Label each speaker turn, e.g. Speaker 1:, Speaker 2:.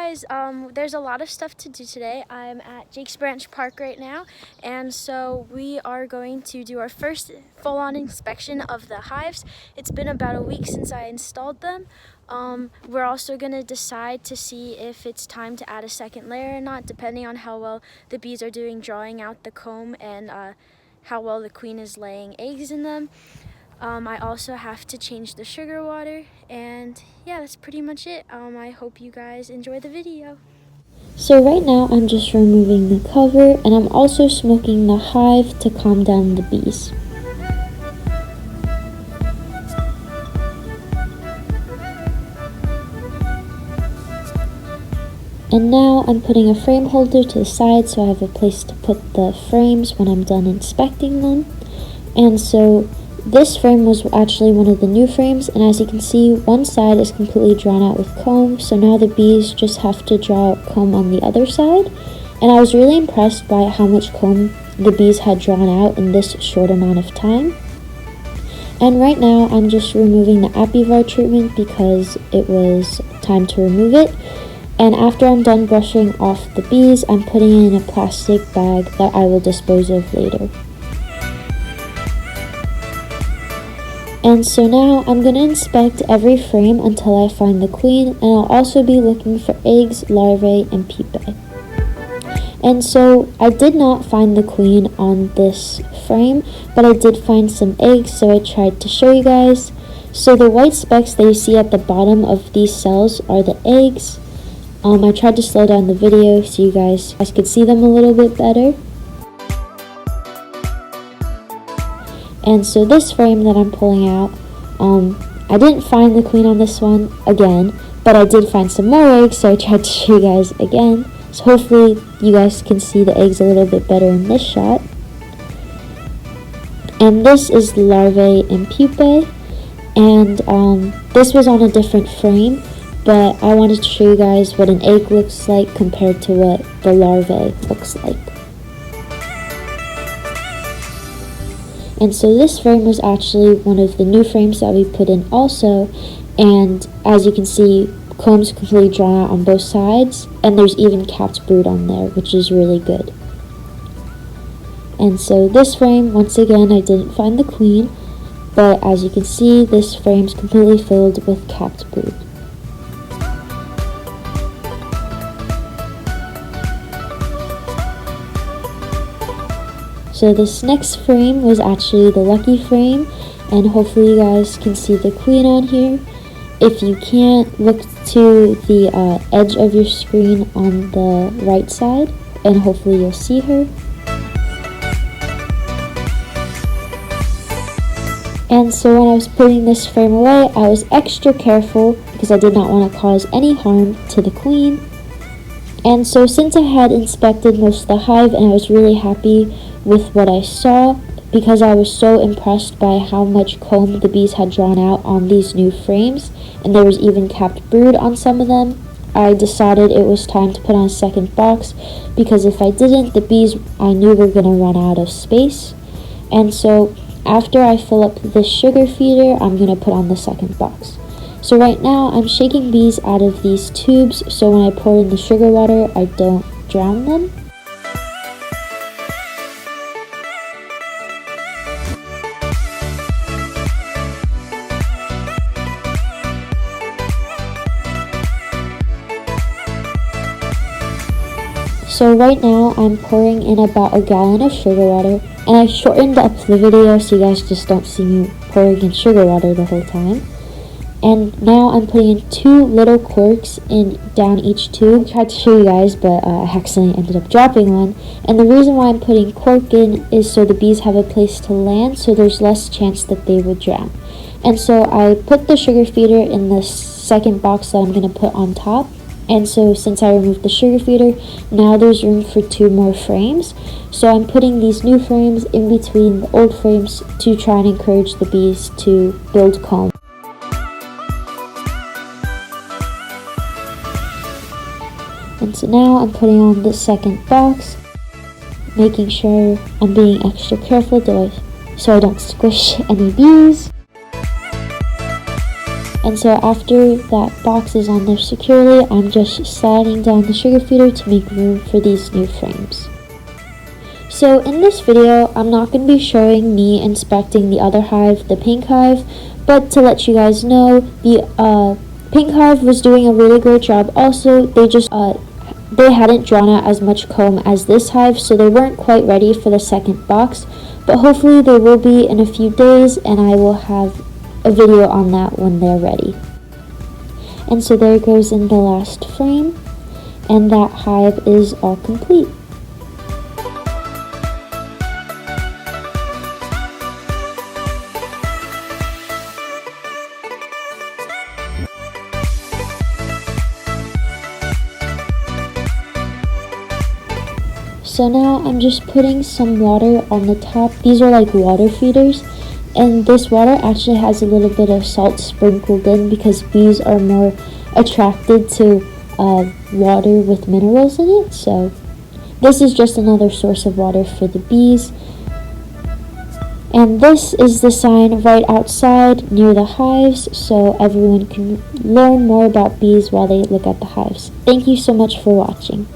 Speaker 1: guys, there's a lot of stuff to do today. I'm at Jake's Branch Park right now, and so we are going to do our first full-on inspection of the hives. It's been about a week since I installed them. We're also going to decide to see if it's time to add a second layer or not, depending on how well the bees are doing drawing out the comb and how well the queen is laying eggs in them. I also have to change the sugar water, and yeah, that's pretty much it. I hope you guys enjoy the video.
Speaker 2: So right now I'm just removing the cover, and I'm also smoking the hive to calm down the bees. And now I'm putting a frame holder to the side so I have a place to put the frames when I'm done inspecting them. And so this frame was actually one of the new frames, and as you can see, one side is completely drawn out with comb, so now the bees just have to draw out comb on the other side. And I was really impressed by how much comb the bees had drawn out in this short amount of time. And right now I'm just removing the Apivar treatment because it was time to remove it. And after I'm done brushing off the bees, I'm putting it in a plastic bag that I will dispose of later. And so now I'm going to inspect every frame until I find the queen, and I'll also be looking for eggs, larvae, and pupae. And so I did not find the queen on this frame, but I did find some eggs, so I tried to show you guys. So the white specks that you see at the bottom of these cells are the eggs. I tried to slow down the video so you guys could see them a little bit better. And so this frame that I'm pulling out, I didn't find the queen on this one again, but I did find some more eggs, so I tried to show you guys again. So hopefully you guys can see the eggs a little bit better in this shot. And this is the larvae and pupae, and this was on a different frame, but I wanted to show you guys what an egg looks like compared to what the larvae looks like. And so this frame was actually one of the new frames that we put in also, and as you can see, comb's completely drawn out on both sides, and there's even capped brood on there, which is really good. And so this frame, once again, I didn't find the queen, but as you can see, this frame's completely filled with capped brood. So this next frame was actually the lucky frame, and hopefully you guys can see the queen on here. If you can't, look to the edge of your screen on the right side, and hopefully you'll see her. And so when I was putting this frame away, I was extra careful because I did not want to cause any harm to the queen. And so since I had inspected most of the hive and I was really happy with what I saw, because I was so impressed by how much comb the bees had drawn out on these new frames, and there was even capped brood on some of them, I decided it was time to put on a second box, because if I didn't, the bees I knew were going to run out of space. And so after I fill up this sugar feeder, I'm going to put on the second box. So right now I'm shaking bees out of these tubes so when I pour in the sugar water I don't drown them. So right now I'm pouring in about a gallon of sugar water, and I shortened up the video so you guys just don't see me pouring in sugar water the whole time. And now I'm putting in 2 little corks down each tube. I tried to show you guys, but I accidentally ended up dropping one. And the reason why I'm putting cork in is so the bees have a place to land, so there's less chance that they would drown. And so I put the sugar feeder in the second box that I'm going to put on top. And so since I removed the sugar feeder, now there's room for 2 more frames. So I'm putting these new frames in between the old frames to try and encourage the bees to build comb. And so now I'm putting on the second box, making sure I'm being extra careful so I don't squish any bees. And so after that box is on there securely, I'm just sliding down the sugar feeder to make room for these new frames. So in this video, I'm not going to be showing me inspecting the other hive, the pink hive, but to let you guys know, the pink hive was doing a really great job. Also, they hadn't drawn out as much comb as this hive, so they weren't quite ready for the second box, but hopefully they will be in a few days, and I will have a video on that when they're ready. And so there goes in the last frame, and that hive is all complete. So now I'm just putting some water on the top. These are like water feeders, and this water actually has a little bit of salt sprinkled in because bees are more attracted to water with minerals in it. So this is just another source of water for the bees. And this is the sign right outside near the hives, so everyone can learn more about bees while they look at the hives. Thank you so much for watching.